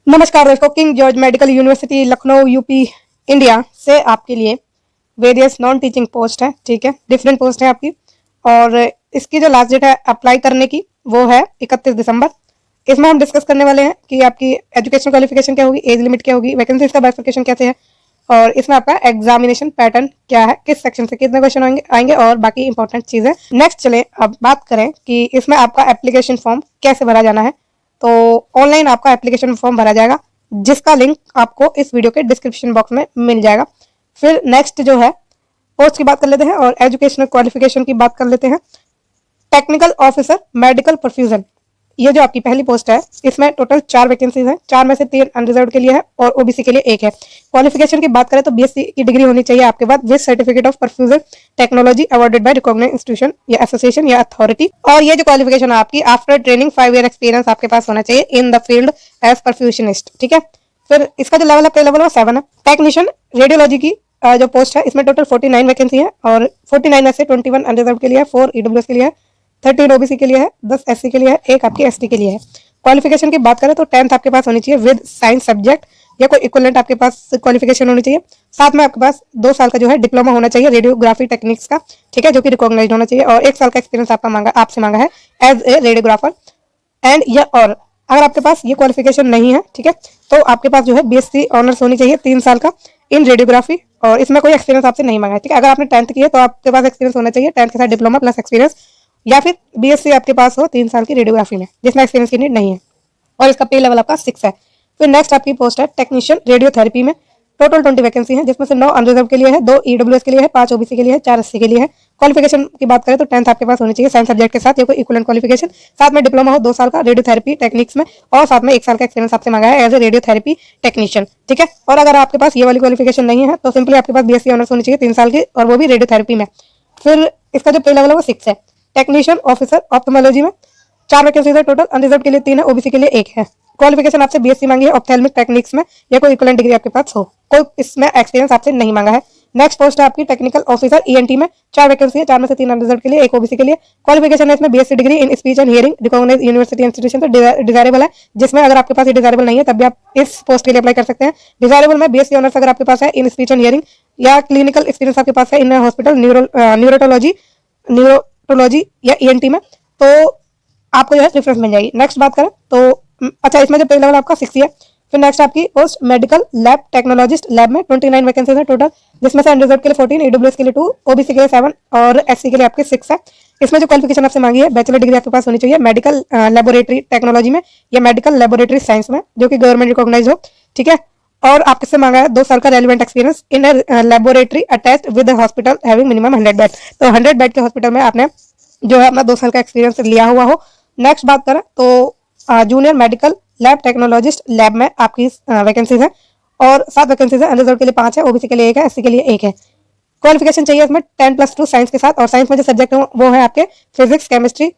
नमस्कार दोस्तों, king George medical university Lucknow UP India से आपके लिए वेरियस नॉन टीचिंग पोस्ट है। ठीक है, डिफरेंट पोस्ट है आपकी। और इसकी जो लास्ट डेट है अप्लाई करने की वो है 31 दिसंबर। इसमें हम डिस्कस करने वाले हैं कि आपकी एजुकेशन क्वालिफिकेशन क्या होगी, एज लिमिट क्या होगी, वैकेंसीज का बाइफर्केशन कैसे है, और इसमें आपका एग्जामिनेशन पैटर्न क्या है, किस सेक्शन से कितने क्वेश्चन आएंगे और बाकी इंपॉर्टेंट चीजें। नेक्स्ट चले अब बात करें कि इसमें आपका एप्लीकेशन फॉर्म कैसे भरा जाना है। तो ऑनलाइन आपका एप्लीकेशन फॉर्म भरा जाएगा, जिसका लिंक आपको इस वीडियो के डिस्क्रिप्शन बॉक्स में मिल जाएगा। फिर नेक्स्ट जो है पोस्ट की बात कर लेते हैं और एजुकेशनल क्वालिफिकेशन की बात कर लेते हैं। टेक्निकल ऑफिसर मेडिकल परफ्यूजन, ये जो आपकी पहली पोस्ट है, इसमें टोटल 4 वैकेंसीज हैं। 4 में से 3 अनरिजर्व के लिए है और ओबीसी के लिए 1 है। क्वालिफिकेशन की बात करें तो बीएससी की डिग्री होनी चाहिए आपके पास with certificate of perfusion technology awarded by recognised institution या एसोसिएशन या अथॉरिटी। और ये जो क्वालिफिकेशन है आपकी, आफ्टर ट्रेनिंग 5 ईयर एक्सपीरियंस आपके पास होना चाहिए इन द फील्ड एज परफ्यूशनिस्ट। ठीक है, फिर इसका जो लेवल है पे लेवल वो 7 है। टेक्नीशियन रेडियोलॉजी की जो पोस्ट है, इसमें टोटल 49 वैकेंसी है और 49 में से 21 अनरिजर्व के लिए है, 4 ईडब्ल्यूएस के लिए है, 13 ओबीसी के लिए है, 10 एससी के लिए है, 1 आपकी एसटी के लिए है। क्वालिफिकेशन की बात करें तो 10th आपके पास होनी चाहिए विद साइंस सब्जेक्ट या कोई इक्विवेलेंट आपके पास क्वालिफिकेशन होनी चाहिए। साथ में आपके पास 2 साल का जो है डिप्लोमा होना चाहिए रेडियोग्राफी टेक्निक्स का, ठीक है, जो कि रिकॉग्नाइज्ड होना चाहिए, और 1 साल का एक्सपीरियंस आपसे मांगा है एज ए रेडियोग्राफर। एंड या और अगर आपके पास ये क्वालिफिकेशन नहीं है, ठीक है, तो आपके पास जो है बीएससी ऑनर्स होनी चाहिए 3 साल का इन रेडियोग्राफी, और इसमें कोई एक्सपीरियंस आपसे नहीं मांगा है। ठीक है, अगर आपने 10th की है तो आपके पास एक्सपीरियंस होना चाहिए 10th के साथ डिप्लोमा प्लस एक्सपीरियंस, या फिर बीएससी आपके पास हो 3 साल की रेडियोग्राफी में जिसमें एक्सपीरियंस की नीड नहीं है, और इसका पे लेवल आपका 6 है। फिर नेक्स्ट आपकी पोस्ट है टेक्नीशियन रेडियोथेरेपी में। टोटल 20 वैकेंसी है, जिसमें से 9 अनरिजर्व के लिए है, 2 ईडब्ल्यूएस के लिए है, 5 ओबीसी के लिए है, 4 एससी के लिए है। क्वालिफिकेशन की बात करें तो 10th आपके पास होनी चाहिए साइंस सब्जेक्ट के साथ या कोई इक्विवेलेंट क्वालिफिकेशन, साथ में डिप्लोमा हो 2 साल का रेडियोथेरेपी टेक्निक्स में, और साथ में 1 साल का एक्सपीरियंस आपसे मांगा है एज ए रेडियोथेरेपी टेक्नीशियन। ठीक है, और अगर आपके पास ये वाली क्वालिफिकेशन नहीं है तो सिंपली आपके पास बीएससी ऑनर्स होनी चाहिए 3 साल की, और वो भी रेडियोथेरेपी में। फिर इसका जो पे लेवल है वो 6 है। टेक्नीशियन ऑफिसर ऑप्थेल्मोलॉजी में 4 वैकेंसीज है टोटल, अनरिजर्व के लिए 3 है, ओबीसी के लिए 1 है। क्वालिफिकेशन आपसे बीएससी मांगी है ऑप्थेल्मिक टेक्निक्स में या कोई इक्विवेलेंट डिग्री आपके पास हो, कोई इसमें एक्सपीरियंस आपसे नहीं मांगा है। नेक्स्ट पोस्ट है आपकी टेक्निकल ऑफिसर ईएनटी में। 4 वैकेंसी है, 4 में से 3 अनरिजर्व के लिए, 1 ओबीसी के लिए। क्वालिफिकेशन है इसमें BSc degree in speech and hearing recognised university institution, तो डिजायरेबल है, जिसमें अगर आपके पास ये डिजायरेबल नहीं है तब भी आप इस पोस्ट के लिए अप्लाई कर सकते हैं। डिजायरेबल में बीएससी ऑनर्स अगर आपके पास है इन स्पीच एंड हियरिंग, या क्लिनिकल एक्सपीरियंस आपके पास है इन हॉस्पिटल न्यूरोटोलॉजी या ईएनटी में, तो आपको जो है प्रेफरेंस मिल जाएगी। नेक्स्ट बात करें तो अच्छा, इसमें जो पे लेवल आपका 6 है। फिर नेक्स्ट आपकी post medical lab technologist lab में 29 वैकेंसीज है टोटल, जिसमें से अनरिजर्व के लिए 14, ईडब्ल्यूएस के लिए 2, ओबीसी के लिए 7 और एससी के लिए आपके 6 है। इसमें जो क्वालिफिकेशन आपसे मांगी है बैचलर डिग्री आपके पास होनी चाहिए मेडिकल लेबोरेटरी टेक्नोलॉजी में या मेडिकल लेबोरेटरी साइंस में, जो कि गवर्नमेंट रिकॉग्नाइज हो। ठीक है, और आपसे मांगा है 2 साल का relevant experience in laboratory attached with hospital having minimum 100 bed, तो 100 बेड के हॉस्पिटल में आपने जो है अपना 2 साल का एक्सपीरियंस लिया हुआ हो। नेक्स्ट बात करें तो junior medical lab technologist lab में आपकी वैकेंसीज है, और 7 वैकेंसीज है, अनरिजर्व के लिए 5 है, ओबीसी के लिए 1 है, एससी के लिए 1 है। क्वालिफिकेशन चाहिए इसमें 10+2 साइंस के साथ, और साइंस में जो सब्जेक्ट है वो है आपके फिजिक्स केमिस्ट्री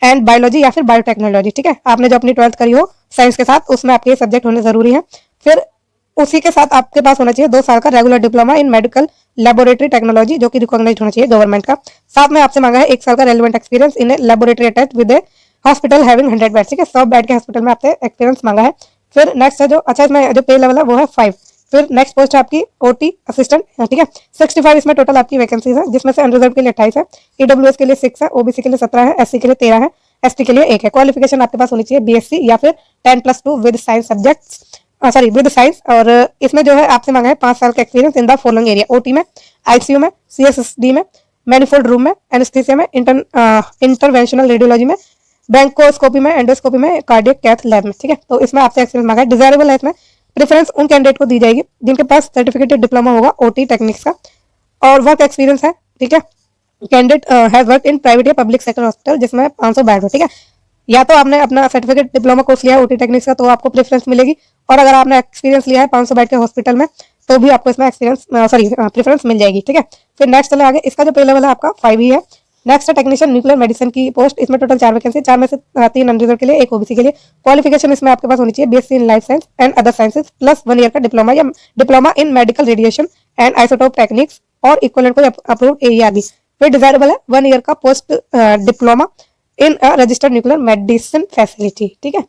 एंड बायोलॉजी या फिर बायोटेक्नोलॉजी। ठीक है, आपने जो अपनी 12th करी हो साइंस के साथ उसमें आपके सब्जेक्ट होने जरूरी है। फिर उसी के साथ आपके पास होना चाहिए 2 साल का regular diploma in medical laboratory technology, जो कि रिकॉग्नाइज्ड होना चाहिए गवर्नमेंट का। साथ में आपसे मांगा है 1 साल का relevant experience in laboratory attached with A hospital having 100 bed. ठीक है, 100 बेड के हॉस्पिटल में आपसे एक्सपीरियंस मांगा है। फिर नेक्स्ट है जो अच्छा, इसमें जो पे लेवल है वो है 5। फिर नेक्स्ट पोस्ट है आपकी ओटी असिस्टेंट। ठीक है, 65 इसमें टोटल आपकी वैकेंसीज है, जिसमें से अनरिजर्व के लिए 28 है, ईडब्ल्यूएस के लिए 6 है, ओबीसी के लिए 17 है, एससी के लिए 13 है, एसटी के लिए 1 है। क्वालिफिकेशन आपके पास होनी चाहिए बीएससी या फिर 10+2 with science subjects, with science, और इसमें जो है आपसे मांगा है 5 साल का experience in the following area: OT में, आईसीयू में, सीएसएसडी में, मैनिफोल्ड रूम में, एनेस्थीसिया में, इंटरवेंशनल रेडियोलॉजी में, ब्रोंकोस्कोपी में, एंडोस्कोपी में, कार्डियक कैथ लैब में। ठीक है, तो इसमें आपसे एक्सपीरियंस मांगा है। डिजायरेबल है, इसमें प्रेफरेंस उन कैंडिडेट को दी जाएगी जिनके पास सर्टिफिकेटेड डिप्लोमा होगा ओटी टेक्निक्स का और वर्क एक्सपीरियंस है। ठीक है, candidate has work in private या पब्लिक सेक्टर हॉस्पिटल जिसमें 500 बेड हो। ठीक है, या तो आपने अपना सर्टिफिकेट डिप्लोमा कोर्स लिया है ओटी टेक्निक्स का तो आपको प्रेफरेंस मिलेगी, और अगर आपने एक्सपीरियंस लिया है 500 बेड के हॉस्पिटल में तो भी आपको इसमें प्रेफरेंस मिल जाएगी। ठीक है, फिर नेक्स्ट चले आगे, इसका जो पे लेवल है आपका 5 ही है। नेक्स्ट है टेक्नीशियन न्यूक्लियर मेडिसिन की पोस्ट, इसमें टोटल 4 वैकेंसी, 4 में से 3 अनरिजर्व के लिए, 1 ओबीसी के लिए। क्वालिफिकेशन इसमें आपके पास होनी चाहिए BSc in life science and other sciences plus 1 year का डिप्लोमा या diploma in medical radiation and isotope techniques और इक्विवेलेंट कोई अप्रूव्ड एआरबी। फिर डिजायरेबल है 1 ईयर का post diploma in registered nuclear medicine facility. ठीक है,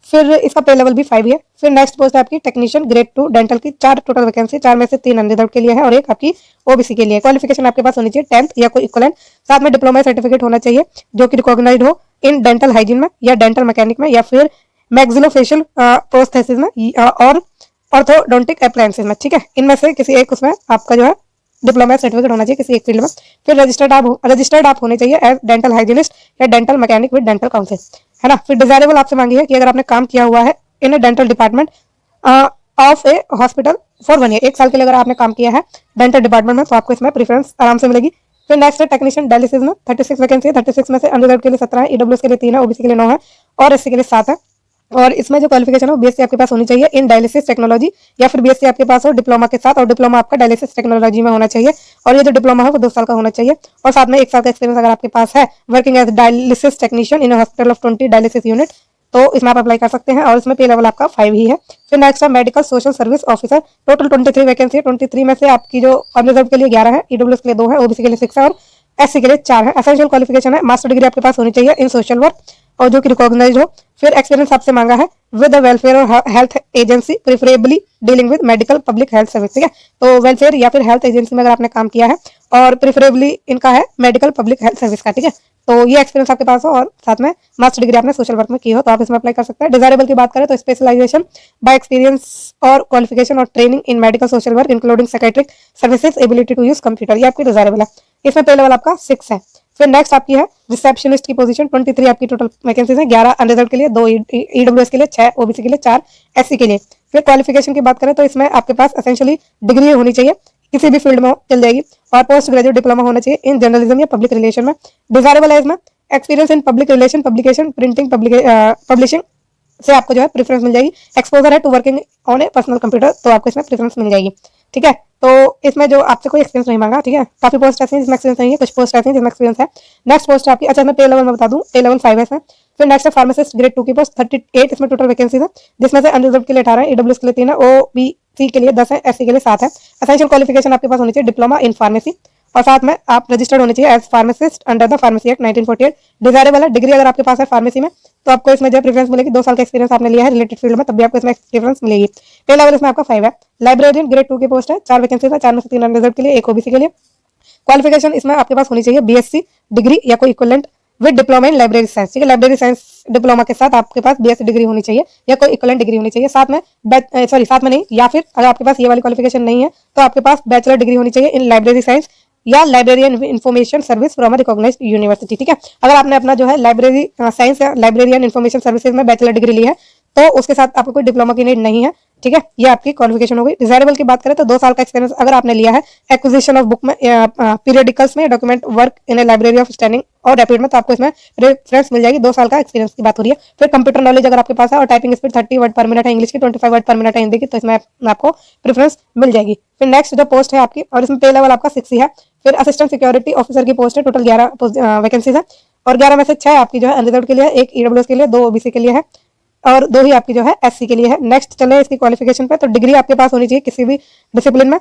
फिर इसका पे लेवल भी 5 ही है। फिर नेक्स्ट पोस्ट है आपकी टेक्नीशियन ग्रेड 2 डेंटल की, 4 टोटल वैकेंसी, 4 में से 3 अनरिजर्व के लिए है और एक आपकी ओबीसी के लिए। क्वालिफिकेशन आपके पास होनी चाहिए 10th या कोई इक्विवेलेंट, साथ में डिप्लोमा सर्टिफिकेट होना चाहिए जो कि रिकॉग्नाइज्ड हो इन डेंटल हाइजीन में या डेंटल मैकेनिक में या फिर मैक्सिलोफेशियल प्रोस्थेसिस में और ऑर्थोडोंटिक अप्लायंसेस में, ठीक है। इनमें से किसी एक उसमें आपका जो है डिप्लोमा सर्टिफिकेट होना चाहिए किसी एक फील्ड में। फिर रजिस्टर्ड आप होने चाहिए एज डेंटल हाइजीनिस्ट या dental mechanic with dental council, है ना। फिर डिजायरेबल आपसे मांगी है कि अगर आपने काम किया हुआ है in a dental department of a hospital for 1 year, 1 साल के लिए अगर आपने काम किया है डेंटल डिपार्टमेंट में तो आपको इसमें प्रेफरेंस आराम से मिलेगी। फिर नेक्स्ट है टेक्नीशियन डायलिसिस में 36 वैकेंसी है, 36 में से अनरिजर्व के लिए 17 है, ईडब्ल्यूएस के लिए 3 है, ओबीसी के लिए 9 है और एससी के लिए 7 है। और इसमें जो क्वालिफिकेशन है बीएससी आपके पास होनी चाहिए इन डायलिसिस टेक्नोलॉजी या फिर बीएससी आपके पास हो डिप्लोमा के साथ, और डिप्लोमा आपका डायलिसिस टेक्नोलॉजी में होना चाहिए और ये जो डिप्लोमा है वो 2 साल का होना चाहिए और साथ में 1 साल का एक्सपीरियंस अगर आपके पास है working as dialysis technician in hospital of 20 dialysis unit, तो इसमें आप अप्लाई कर सकते हैं और इसमें पे लेवल आपका 5 ही है। फिर नेक्स्ट है medical social service officer, total 23 vacancy है, 23 में से आपकी जो अनरिजर्व के लिए 11 है, ईडब्ल्यूएस के लिए 2 है, ओबीसी के लिए 6 है और एससी के लिए 4 है। एसेंशियल क्वालिफिकेशन है मास्टर डिग्री आपके पास होनी चाहिए इन सोशल वर्क और जो कि रिकॉग्नाइज्ड हो। फिर एक्सपीरियंस आपसे मांगा है विद द वेलफेयर और health agency preferably dealing with medical public health service, ठीक है। तो वेलफेयर या फिर हेल्थ एजेंसी में अगर आपने काम किया है और प्रेफरेबली इनका है मेडिकल पब्लिक हेल्थ सर्विस का, ठीक है। तो ये एक्सपीरियंस आपके पास हो और साथ में मास्टर डिग्री आपने सोशल वर्क में की हो तो आप इसमें अप्लाई कर सकते हैं। डिजायरेबल की बात करें तो स्पेशलाइजेशन बाय एक्सपीरियंस और क्वालिफिकेशन और training in medical social work including psychiatric services, ability to use computer, ये आपकी डिजायरेबल है। इसमें पे लेवल आपका 6 है। फिर नेक्स्ट आपकी है रिसेप्शनिस्ट की पोजीशन, 23 आपकी टोटल वैकेंसीज है, 11 अनरिजर्व के लिए, 2 ईडब्ल्यूएस के लिए, 6 ओबीसी के लिए, 4 एससी के लिए। फिर क्वालिफिकेशन की बात करें तो इसमें आपके पास एसेंशियली डिग्री होनी चाहिए किसी भी फील्ड में हो चल जाएगी और पोस्ट ग्रेजुएट डिप्लोमा होना चाहिए इन जर्नलिज्म या पब्लिक रिलेशन में। डिजायरेबल है इसमें experience in public relation, publication, printing, publishing से आपको जो है प्रेफरेंस मिल जाएगी। एक्सपोजर है to working on a personal computer तो आपको इसमें प्रेफरेंस मिल जाएगी, ठीक है। तो इसमें जो आपसे कोई एक्सपीरियंस नहीं मांगा, ठीक है। काफी पोस्ट ऐसी हैं जिसमें एक्सपीरियंस नहीं है, कुछ पोस्ट ऐसी हैं जिसमें एक्सपीरियंस है। नेक्स्ट पोस्ट आपकी, अच्छा मैं पे लेवल में बता दूं, पे लेवल 5 है इसमें। फिर नेक्स्ट है फार्मासिस्ट ग्रेड 2 की पोस्ट, 38 इसमें टोटल वैकेंसीज है जिसमें से अनरिजर्व के लिए 18 है, ईडब्ल्यूएस के लिए 3 है, ओबीसी के लिए 10 है, एससी के लिए 7 है। एसेंशियल क्वालिफिकेशन आपके पास होनी चाहिए डिप्लोमा इन फार्मेसी और साथ में आप रजिस्टर्ड होने चाहिए as pharmacist under the pharmacy act 1948। Desirable है डिग्री अगर आपके पास है फार्मेसी में तो आपको इसमें जो प्रेफरेंस मिलेगी, 2 साल का एक्सपीरियंस आपने लिया है रिलेटेड फील्ड में तब भी आपको इसमें प्रेफरेंस मिलेगी। पे लेवल इसमें आपका 5 है। लाइब्रेरियन ग्रेड 2 की पोस्ट है, 4 वैकेंसी है, 4 में से 3 अनरिजर्व के लिए, 1 ओबीसी के लिए। क्वालिफिकेशन इसमें आपके पास होनी चाहिए बीएससी डिग्री या कोई equivalent with diploma in library science, ठीक है। लाइब्रेरी साइंस डिप्लोमा के साथ आपके पास बीएससी डिग्री होनी चाहिए या कोई इक्विवेलेंट डिग्री होनी चाहिए, साथ में साथ में नहीं, या फिर अगर आपके पास ये वाली क्वालिफिकेशन नहीं है तो आपके पास बैचलर डिग्री होनी चाहिए इन लाइब्रेरी साइंस या librarian information service from recognised university, ठीक है। अगर आपने अपना जो है लाइब्रेरी साइंस या लाइब्रेरियन इन्फॉर्मेशन सर्विसेज में बैचलर डिग्री ली है तो उसके साथ आपको कोई डिप्लोमा की नीड नहीं है, ठीक है। ये आपकी क्वालिफिकेशन हो गई। डिजायरेबल की बात करें तो 2 साल का एक्सपीरियंस अगर आपने लिया है एक्विजिशन ऑफ बुक में, पीरियडिकल्स में, document work in A library of standing और रैपिड में तो आपको इसमें रेफरेंस मिल जाएगी। 2 साल का एक्सपीरियंस की बात हो रही है। फिर कंप्यूटर नॉलेज अगर आपके पास है और टाइपिंग स्पीड 30 वर्ड पर मिनट है इंग्लिश की, 25 वर्ड पर मिनट है हिंदी की, तो इसमें आपको प्रेफरेंस मिल जाएगी। फिर नेक्स्ट जो पोस्ट है आपकी और इसमें पे लेवल आपका 6 ही है। फिर असिस्टेंट सिक्योरिटी ऑफिसर की पोस्ट है, टोटल 11 वैकेंसीज है और 11 में से 6 आपकी जो है अनरिजर्व के लिए, 1 ईडब्ल्यूएस के लिए, 2 ओबीसी के लिए है और 2 ही आपकी जो है एससी के लिए है। नेक्स्ट चले इसकी क्वालिफिकेशन पे, तो डिग्री आपके पास होनी चाहिए किसी भी डिसिप्लिन में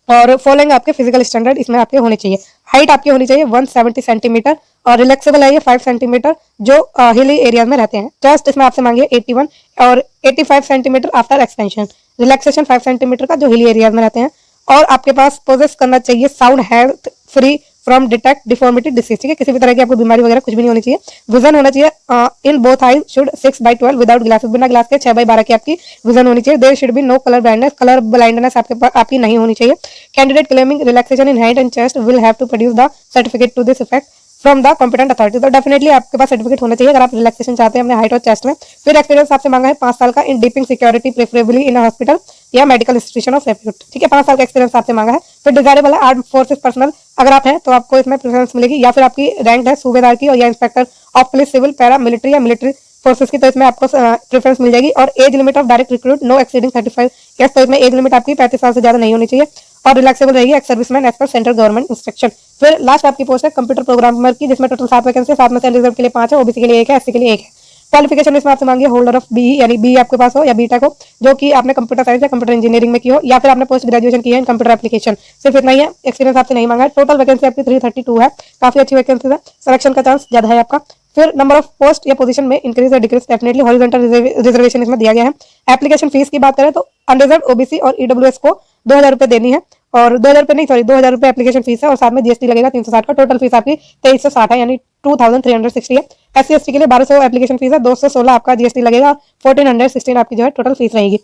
और फॉलोइंग आपके फिजिकल स्टैंडर्ड इसमें आपके होने चाहिए। हाइट आपकी होनी चाहिए 170 सेंटीमीटर और रिलैक्सेबल है ये 5 सेंटीमीटर जो हिली एरियाज में रहते हैं। चेस्ट इसमें आपसे मांगिए 81 और 85 centimetre after expansion, relaxation 5 centimetre का जो हिली एरियाज में रहते हैं और आपके पास पोजेस करना चाहिए sound health free from detect deformity disease, ठीक है। किसी भी तरह की आपको बीमारी वगैरह कुछ भी नहीं होनी चाहिए। विजन होना चाहिए in both eyes should 6/12 without glasses, बिना ग्लास के 6/12 की आपकी विजन होनी चाहिए। There should be no colour blindness, colour blindness आपकी नहीं होनी चाहिए। Candidate claiming relaxation in hand and chest will have to produce the certificate to this effect from the competent authority, तो डेफिनेटली आपके पास सर्टिफिकेट होना चाहिए अगर आप रिलैक्सेशन चाहते हैं अपने हाइट और चेस्ट में। फिर एक्सपीरियंस आपसे मांगा है 5 साल का इन डीपिंग सिक्योरिटी प्रेफरेबली इन हॉस्पिटल या मेडिकल इंस्टीट्यूशन ऑफ रेप्यूट, ठीक है। 5 साल का एक्सपीरियंस आपसे मांगा है। फिर डिजायरेबल है आर्म फोर्सेस पर्सनल अगर आप हैं तो आपको इसमें प्रेफरेंस मिलेगी या फिर आपकी रैंक है सूबेदार की और या inspector of police, civil, paramilitary या मिलिट्री फोर्सेस की, तो इसमें आपको प्रेफरेंस मिल जाएगी। और age limit of direct recruit no exceeding 35 years, तो इसमें एज लिमिट आपकी 35 साल से ज्यादा नहीं होनी चाहिए और रिलैक्सेबल रहेगी ex serviceman as per central government instruction. फिर लास्ट आपकी पोस्ट है कंप्यूटर प्रोग्रामर की जिसमें टोटल 7 वैकेंसी, 7 में से रिजर्व के लिए 5 है, ओबीसी के लिए 1 है, एससी के लिए 1 है। क्वालिफिकेशन इसमें आपसे मांगिए होल्डर ऑफ बीई यानी बी आपके पास हो या बीटेक हो जो कि आपने कंप्यूटर साइंस या कंप्यूटर इंजीनियरिंग में की हो या फिर आपने पोस्ट ग्रेजुएशन की है इन कंप्यूटर एप्लीकेशन, सिर्फ इतना ही है। एक्सपीरियंस आपसे नहीं मांगा है। टोटल वैकेंसी आपकी 332 है, काफी अच्छी वैकेंसी है, सिलेक्शन का चांस ज्यादा है आपका। फिर नंबर ऑफ पोस्ट या पोजीशन में इंक्रीज या डिक्रीज डेफिनेटली हॉरिजॉन्टल रिजर्वेशन इसमें दिया गया है। एप्लीकेशन फीस की बात करें तो अनरिजर्व ओबीसी और ईडब्ल्यूएस को 2000 रुपए देनी है, और 2000 रुपए नहीं, सॉरी 2000 रुपए एप्लीकेशन फीस है और साथ में जीएसटी लगेगा 360 का। टोटल फीस आपकी 2360 है, यानी 2360 है। एससी एसटी के लिए 1200 एप्लीकेशन फीस है, 216 आपका जीएसटी लगेगा, 1416 आपकी जो है टोटल फीस रहेगी।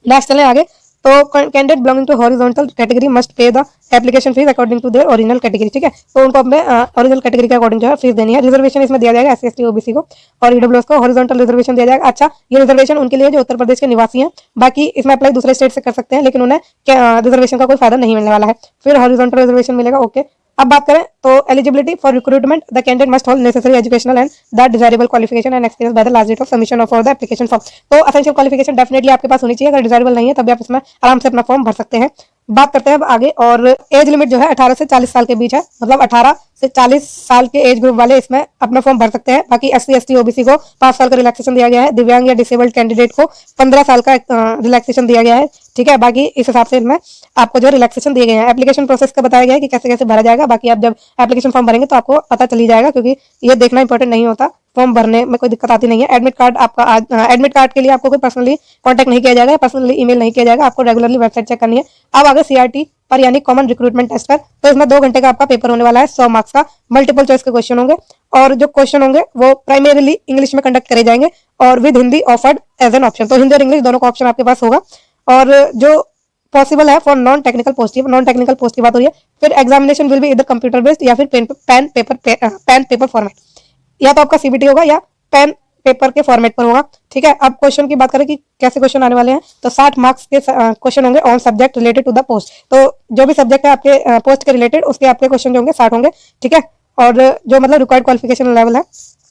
नेक्स्ट चले आगे, तो candidate belonging to horizontal category must pay the application fees according to their original category, ठीक है। तो उनको अपने ओरिजिनल कैटेगरी के अकॉर्डिंग जो है फीस देनी है। रिजर्वेशन इसमें दिया जाएगा एससी एसटी ओबीसी को और ईडब्ल्यूएस को हॉरिजॉन्टल रिजर्वेशन दिया जाएगा। अच्छा, ये रिजर्वेशन उनके लिए जो उत्तर प्रदेश के निवासी हैं, बाकी इसमें अप्लाई दूसरे स्टेट से कर सकते हैं, लेकिन उन्हें रिजर्वेशन का कोई फायदा नहीं मिलने वाला है। फिर हॉरिजॉन्टल रिजर्वेशन मिलेगा, ओके। अब बात करें तो eligibility for recruitment, the candidate must hold necessary educational and the desirable qualification and experience by the last date of submission of the application form. तो एसेंशियल क्वालिफिकेशन डेफिनेटली आपके पास होनी चाहिए, अगर डिजायरेबल नहीं है तभी आप इसमें आराम से अपना फॉर्म भर सकते हैं। बात करते हैं अब आगे, और एज लिमिट जो है 18 से 40 साल के बीच है, मतलब 18 से 40 साल के एज ग्रुप वाले इसमें अपना फॉर्म भर सकते हैं। बाकी एससी एसटी ओबीसी को 5 साल का रिलैक्सेशन दिया गया है, दिव्यांग या डिसेबल्ड कैंडिडेट को 15 साल का रिलैक्सेशन दिया गया है, ठीक है। बाकी इस हिसाब से इसमें आपको जो रिलैक्सेशन दिए गए हैं। एप्लीकेशन प्रोसेस का बताया गया है कि कैसे कैसे भरा जाएगा, बाकी आप जब एप्लीकेशन फॉर्म भरेंगे तो आपको पता चली जाएगा, क्योंकि ये देखना इंपॉर्टेंट नहीं होता, फॉर्म भरने में कोई दिक्कत आती नहीं है। एडमिट कार्ड आपका, एडमिट कार्ड के लिए आपको कोई पर्सनली कांटेक्ट नहीं किया जाएगा, पर्सनली ईमेल नहीं किया जाएगा, आपको रेगुलरली वेबसाइट चेक करनी है। अब आगे सीआरटी पर, यानी कॉमन रिक्रूटमेंट टेस्ट पर, तो इसमें 2 घंटे का आपका पेपर होने वाला है, 100 मार्क्स का, मल्टीपल चॉइस के क्वेश्चन होंगे, और जो क्वेश्चन होंगे वो प्राइमरीली इंग्लिश में कंडक्ट करे जाएंगे और with Hindi offered as an option. तो हिंदी और इंग्लिश दोनों का ऑप्शन आपके पास होगा। और जो पॉसिबल है for non technical post, non technical post की बात हो रही है। फिर एग्जामिनेशन विल बी इधर कंप्यूटर बेस्ड या फिर पेन पेपर फॉर्मेट, या तो आपका सीबीटी होगा या पेन पेपर के फॉर्मेट पर होगा, ठीक है। अब क्वेश्चन की बात करें कि कैसे क्वेश्चन आने वाले हैं, तो 60 मार्क्स के क्वेश्चन होंगे on subject related to the post. तो जो भी सब्जेक्ट है आपके पोस्ट के रिलेटेड, उसके आपके क्वेश्चन जो होंगे 60 होंगे, ठीक है। और जो मतलब रिक्वायर्ड क्वालिफिकेशन लेवल है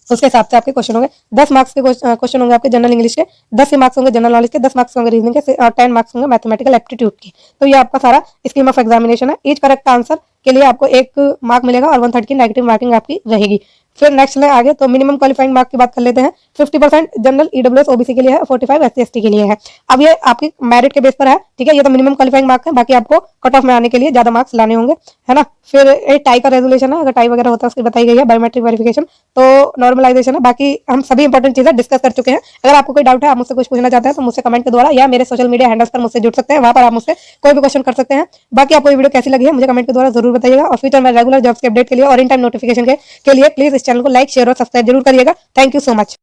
उसके हिसाब से आपके क्वेश्चन होंगे। 10 मार्क्स के क्वेश्चन होंगे आपके जनरल इंग्लिश के, 10 मार्क्स होंगे जनरल नॉलेज के, 10 मार्क्स होंगे रीजनिंग के, और 10 मार्क्स होंगे मैथमेटिकल एप्टीट्यूड के। तो ये आपका सारा स्कीम ऑफ एग्जामिनेशन है। ईच करेक्ट आंसर के लिए आपको 1 मार्क मिलेगा और 1/3 की नेगेटिव मार्किंग आपकी रहेगी। फिर नेक्स्ट ले आगे, तो मिनिमम क्वालिफाइंग मार्क की बात कर लेते हैं। 50% जनरल ईडब्ल्यूएस ओबीसी के लिए है, 45 एससी एसटी के लिए है। अब ये आपकी मेरिट के बेस पर है, ठीक है। ये तो मिनिमम क्वालिफाइंग मार्क है, बाकी आपको कट ऑफ में आने के लिए ज्यादा मार्क्स लाने होंगे, है ना। फिर एक टाई का रेजोल्यूशन है, अगर टाई वगैरह होता है उसकी बताई गई है। बायोमेट्रिक वेरिफिकेशन, तो नॉर्मलाइजेशन है। बाकी हम सभी इंपॉर्टेंट चीजें डिस्कस कर चुके हैं। अगर आपको कोई डाउट है, आप मुझसे कुछ पूछना चाहते हैं, तो मुझसे कमेंट के द्वारा या मेरे सोशल मीडिया हैंडल्स पर मुझसे जुड़ सकते हैं, वहां पर आप मुझसे कोई भी क्वेश्चन कर सकते हैं। बाकी आपको ये वीडियो कैसी लगी है मुझे कमेंट के द्वारा जरूर बताइएगा, और फ्यूचर में रेगुलर जॉब्स के अपडेट के लिए और इन टाइम नोटिफिकेशन के लिए प्लीज इस चैनल को लाइक शेयर और सब्सक्राइब जरूर करिएगा। Thank you so much.